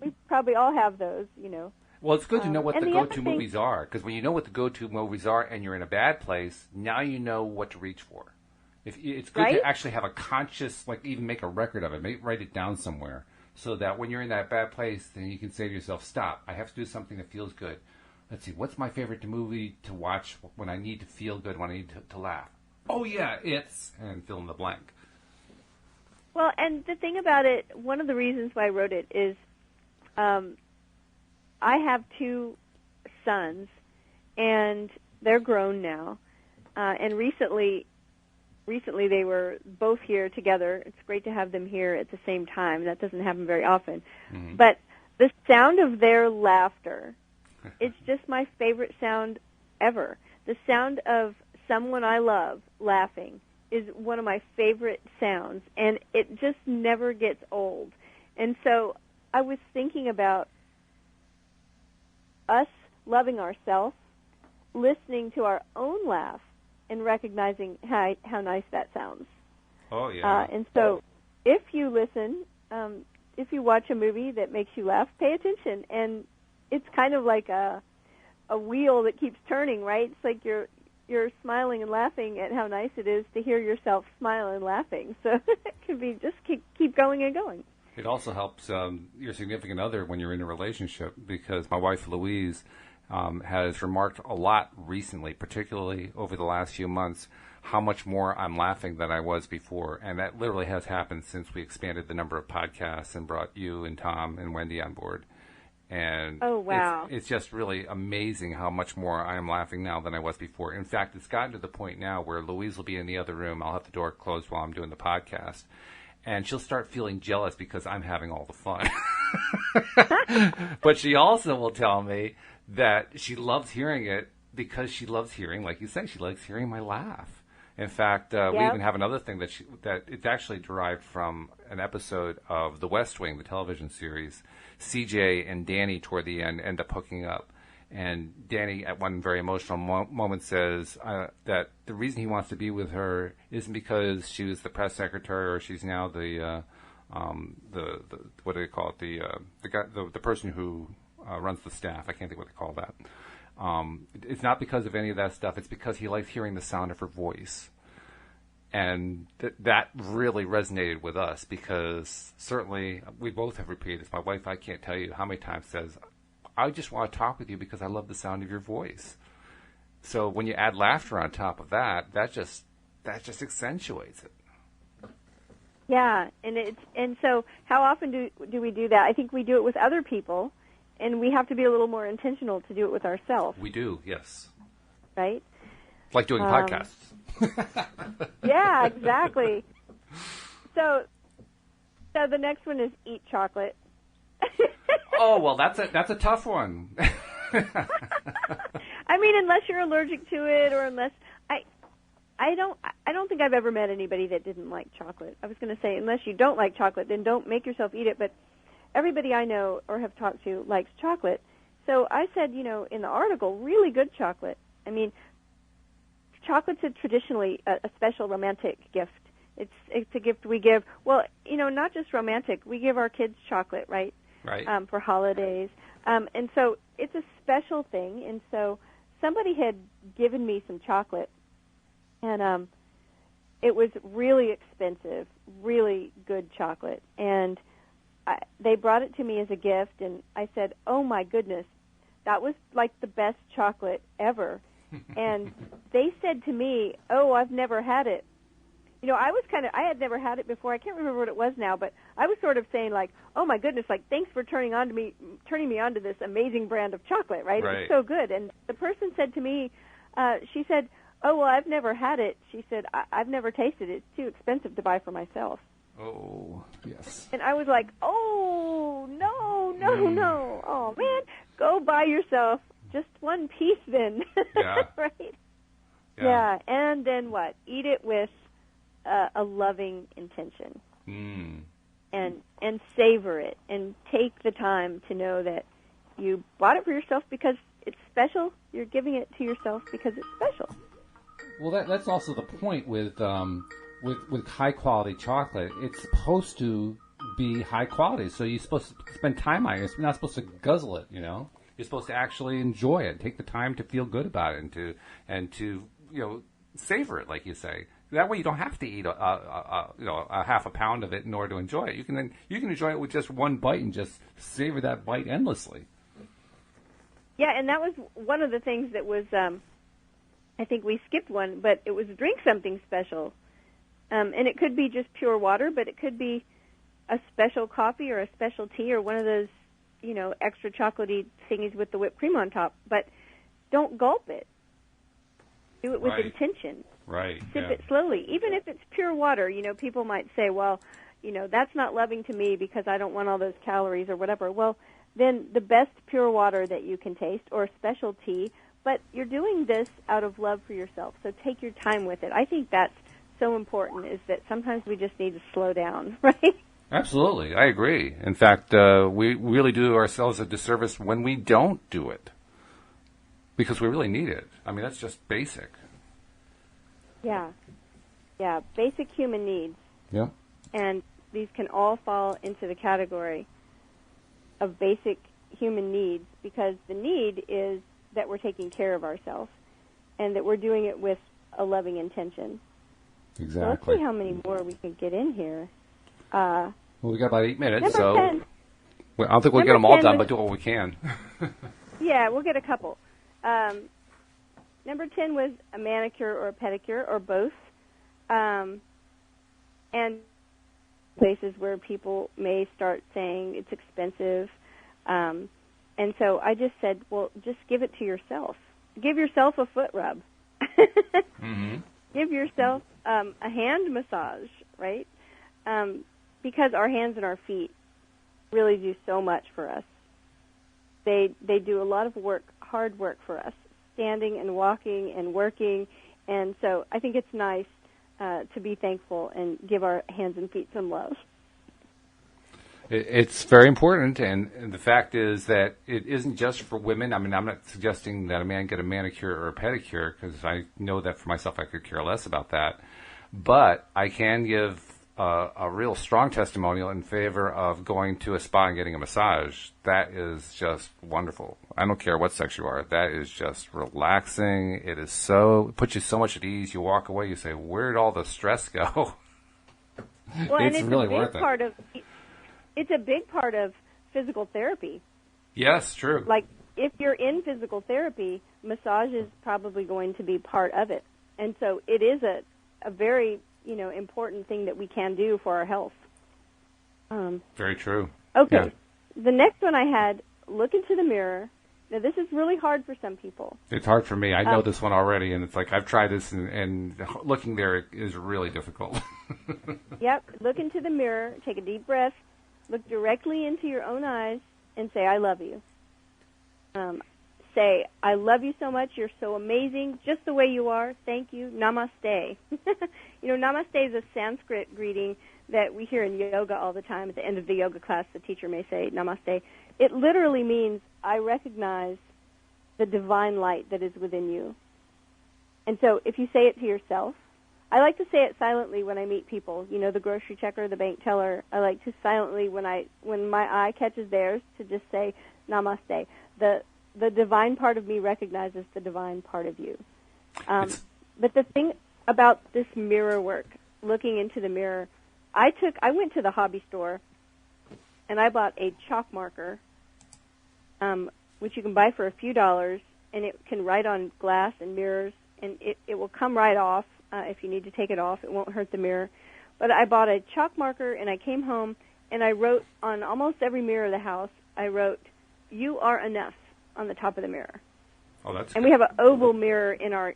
we probably all have those, you know. Well, it's good to know what the go-to movies are, because when you know what the go-to movies are and you're in a bad place, now you know what to reach for. It's good to actually have a conscious, like even make a record of it, write it down somewhere, so that when you're in that bad place, then you can say to yourself, stop, I have to do something that feels good. Let's see, what's my favorite movie to watch when I need to feel good, when I need to laugh? Oh, yeah, it's, and fill in the blank. Well, and the thing about it, one of the reasons why I wrote it is I have 2 sons, and they're grown now. And recently they were both here together. It's great to have them here at the same time. That doesn't happen very often. Mm-hmm. But the sound of their laughter, it's just my favorite sound ever. The sound of someone I love laughing is one of my favorite sounds, and it just never gets old. And so I was thinking about us loving ourselves, listening to our own laugh, and recognizing how nice that sounds. Oh, yeah. And so if you listen, if you watch a movie that makes you laugh, pay attention. And it's kind of like a wheel that keeps turning, right? It's like you're smiling and laughing at how nice it is to hear yourself smile and laughing. So it can be just keep going and going. It also helps your significant other when you're in a relationship, because my wife, Louise, has remarked a lot recently, particularly over the last few months, how much more I'm laughing than I was before. And that literally has happened since we expanded the number of podcasts and brought you and Tom and Wendy on board. And oh, wow. It's just really amazing how much more I am laughing now than I was before. In fact, it's gotten to the point now where Louise will be in the other room. I'll have the door closed while I'm doing the podcast. And she'll start feeling jealous because I'm having all the fun. But she also will tell me that she loves hearing it because she loves hearing, like you say, she likes hearing my laugh. In fact, we even have another thing that it's actually derived from an episode of The West Wing, the television series. CJ and Danny toward the end up hooking up. And Danny, at one very emotional moment, says that the reason he wants to be with her isn't because she was the press secretary or she's now the what do they call it, the guy, the person who runs the staff. I can't think what they call that. It's not because of any of that stuff. It's because he likes hearing the sound of her voice. And that really resonated with us, because certainly we both have repeated this. My wife, I can't tell you how many times, says, I just want to talk with you because I love the sound of your voice. So when you add laughter on top of that, that just accentuates it. Yeah, and so how often do we do that? I think we do it with other people, and we have to be a little more intentional to do it with ourselves. We do, yes. Right? It's like doing podcasts. Yeah, exactly. So the next one is eat chocolate. Oh, well, that's a tough one. I mean, unless you're allergic to it, or unless I don't think I've ever met anybody that didn't like chocolate. I was going to say, unless you don't like chocolate, then don't make yourself eat it. But everybody I know or have talked to likes chocolate. So I said, in the article, really good chocolate. I mean, chocolate's traditionally a special romantic gift. It's a gift we give. Well, not just romantic. We give our kids chocolate, right? Right. For holidays. And so it's a special thing. And so somebody had given me some chocolate. And it was really expensive, really good chocolate. And they brought it to me as a gift, and I said, oh, my goodness, that was like the best chocolate ever. And they said to me, oh, I've never had it. I had never had it before. I can't remember what it was now, but I was sort of saying, like, oh, my goodness, like, thanks for turning me on to this amazing brand of chocolate, right? Right. It was so good. And the person said to me, she said, oh, well, I've never had it. She said, I've never tasted it. It's too expensive to buy for myself. Oh, yes. And I was like, oh, no. Oh, man, go buy yourself just one piece then. Yeah. Right? Yeah. And then what? Eat it with a loving intention. Mm. And savor it. And take the time to know that you bought it for yourself because it's special. You're giving it to yourself because it's special. Well, that's also the point with high quality chocolate. It's supposed to be high quality, so you're supposed to spend time on it. You're not supposed to guzzle it. You're supposed to actually enjoy it, take the time to feel good about it, and to savor it, like you say. That way, you don't have to eat a half a pound of it in order to enjoy it. You can enjoy it with just one bite and just savor that bite endlessly. Yeah, and that was one of the things that was. I think we skipped one, but it was drink something special. And it could be just pure water, but it could be a special coffee or a special tea or one of those, extra chocolatey thingies with the whipped cream on top. But don't gulp it. Do it with intention. Right. Sip it slowly. Even if it's pure water, people might say, well, that's not loving to me because I don't want all those calories or whatever. Well, then the best pure water that you can taste or a special tea, but you're doing this out of love for yourself, so take your time with it. I think that's so important, is that sometimes we just need to slow down, right? Absolutely. I agree. In fact, we really do ourselves a disservice when we don't do it because we really need it. I mean, that's just basic. Yeah. Yeah, basic human needs. Yeah. And these can all fall into the category of basic human needs because the need is that we're taking care of ourselves and that we're doing it with a loving intention. Exactly. So let's see how many more we can get in here. Well, we got about 8 minutes, number so 10. I don't think we'll get them all done, but do what we can. Yeah, we'll get a couple. Number 10 was a manicure or a pedicure or both. And places where people may start saying it's expensive. And so I just said, well, just give it to yourself. Give yourself a foot rub. Mm-hmm. Give yourself a hand massage, right? Because our hands and our feet really do so much for us. They do a lot of work, hard work for us, standing and walking and working. And so I think it's nice to be thankful and give our hands and feet some love. It's very important, and the fact is that it isn't just for women. I mean, I'm not suggesting that a man get a manicure or a pedicure because I know that for myself I could care less about that. But I can give a real strong testimonial in favor of going to a spa and getting a massage. That is just wonderful. I don't care what sex you are. That is just relaxing. It puts you so much at ease. You walk away, you say, where did all the stress go? Well, it's really worth it. It's a big part of physical therapy. Yes, true. Like, if you're in physical therapy, massage is probably going to be part of it. And so it is a very important thing that we can do for our health. Very true. Okay. Yeah. The next one I had, look into the mirror. Now, this is really hard for some people. It's hard for me. I know this one already, and it's like I've tried this, and looking there is really difficult. Yep. Look into the mirror. Take a deep breath. Look directly into your own eyes and say, I love you. Say, I love you so much. You're so amazing, just the way you are. Thank you. Namaste. Namaste is a Sanskrit greeting that we hear in yoga all the time. At the end of the yoga class, the teacher may say, Namaste. It literally means, I recognize the divine light that is within you. And so if you say it to yourself, I like to say it silently when I meet people. The grocery checker, the bank teller. I like to silently, when my eye catches theirs, to just say, Namaste. The divine part of me recognizes the divine part of you. But the thing about this mirror work, looking into the mirror, I went to the hobby store, and I bought a chalk marker, which you can buy for a few dollars, and it can write on glass and mirrors, and it will come right off if you need to take it off. It won't hurt the mirror. But I bought a chalk marker, and I came home, and I wrote on almost every mirror of the house, I wrote, you are enough, on the top of the mirror. Oh, that's And good. we have an oval mirror in our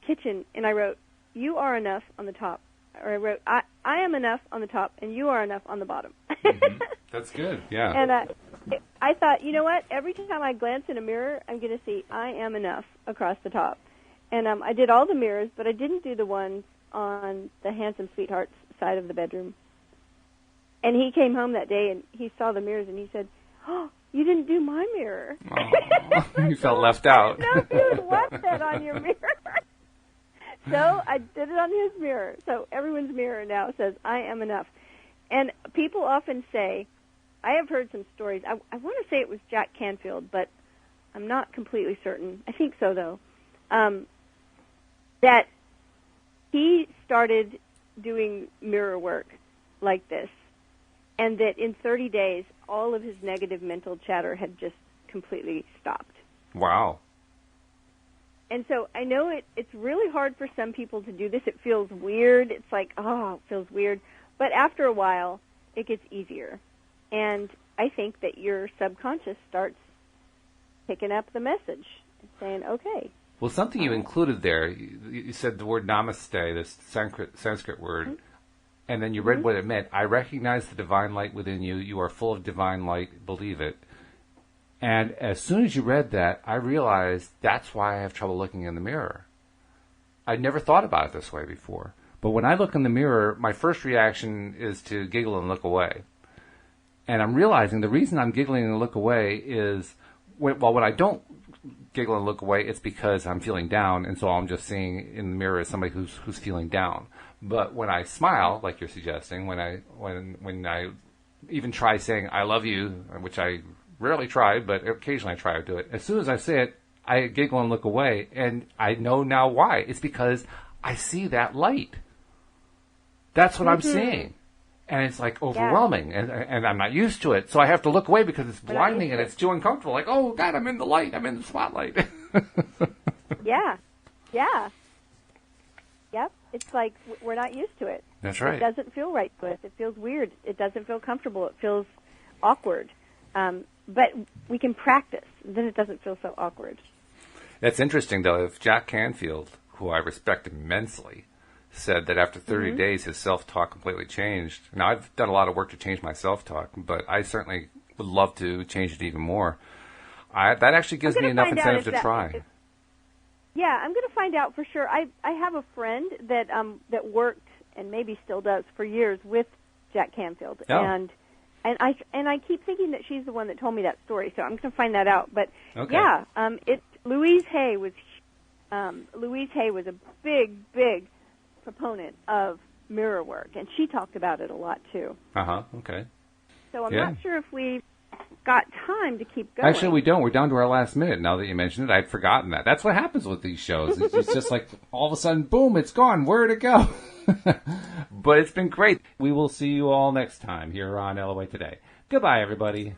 kitchen, and I wrote, you are enough on the top. Or I wrote, I am enough on the top, and you are enough on the bottom. Mm-hmm. That's good, yeah. And I thought, you know what? Every time I glance in a mirror, I'm going to see I am enough across the top. And I did all the mirrors, but I didn't do the ones on the Handsome Sweethearts side of the bedroom. And he came home that day, and he saw the mirrors, and he said, oh, you didn't do my mirror. You felt left out. No, you left that on your mirror. So I did it on his mirror. So everyone's mirror now says, I am enough. And people often say, I have heard some stories. I want to say it was Jack Canfield, but I'm not completely certain. I think so, though. That he started doing mirror work like this, and that in 30 days, all of his negative mental chatter had just completely stopped. Wow. And so I know it's really hard for some people to do this. It feels weird. It's like, it feels weird. But after a while, it gets easier. And I think that your subconscious starts picking up the message and saying, okay. Well, something you included there, you said the word namaste, this Sanskrit word, mm-hmm. and then you read what it meant. I recognize the divine light within you. You are full of divine light. Believe it. And as soon as you read that, I realized that's why I have trouble looking in the mirror. I'd never thought about it this way before. But when I look in the mirror, my first reaction is to giggle and look away. And I'm realizing the reason I'm giggling and look away is, when I don't giggle and look away, it's because I'm feeling down, and so I'm just seeing in the mirror as somebody who's feeling down. But when I smile, like you're suggesting, when I even try saying I love you, which I rarely try, but occasionally I try to do it. As soon as I say it, I giggle and look away, and I know now why. It's because I see that light. That's what I'm seeing. And it's like overwhelming, and I'm not used to it. So I have to look away because it's blinding and it's too uncomfortable. Like, oh, God, I'm in the light. I'm in the spotlight. Yeah. Yep. It's like we're not used to it. That's right. It doesn't feel right to us. It feels weird. It doesn't feel comfortable. It feels awkward. But we can practice. Then it doesn't feel so awkward. That's interesting, though. If Jack Canfield, who I respect immensely, said that after 30 days his self-talk completely changed. Now, I've done a lot of work to change my self-talk, but I certainly would love to change it even more. That actually gives me enough incentive to try. Yeah, I'm going to find out for sure. I have a friend that worked, and maybe still does, for years with Jack Canfield. Oh. And I keep thinking that she's the one that told me that story, so I'm going to find that out. But, Louise Hay was a big proponent of mirror work, and she talked about it a lot too. Okay. So I'm not sure if we've got time to keep going. Actually, we don't. We're down to our last minute. Now that you mentioned it, I'd forgotten that. That's what happens with these shows. It's just like all of a sudden, boom, it's gone. Where'd it go? But it's been great. We will see you all next time here on LOA Today. Goodbye, everybody.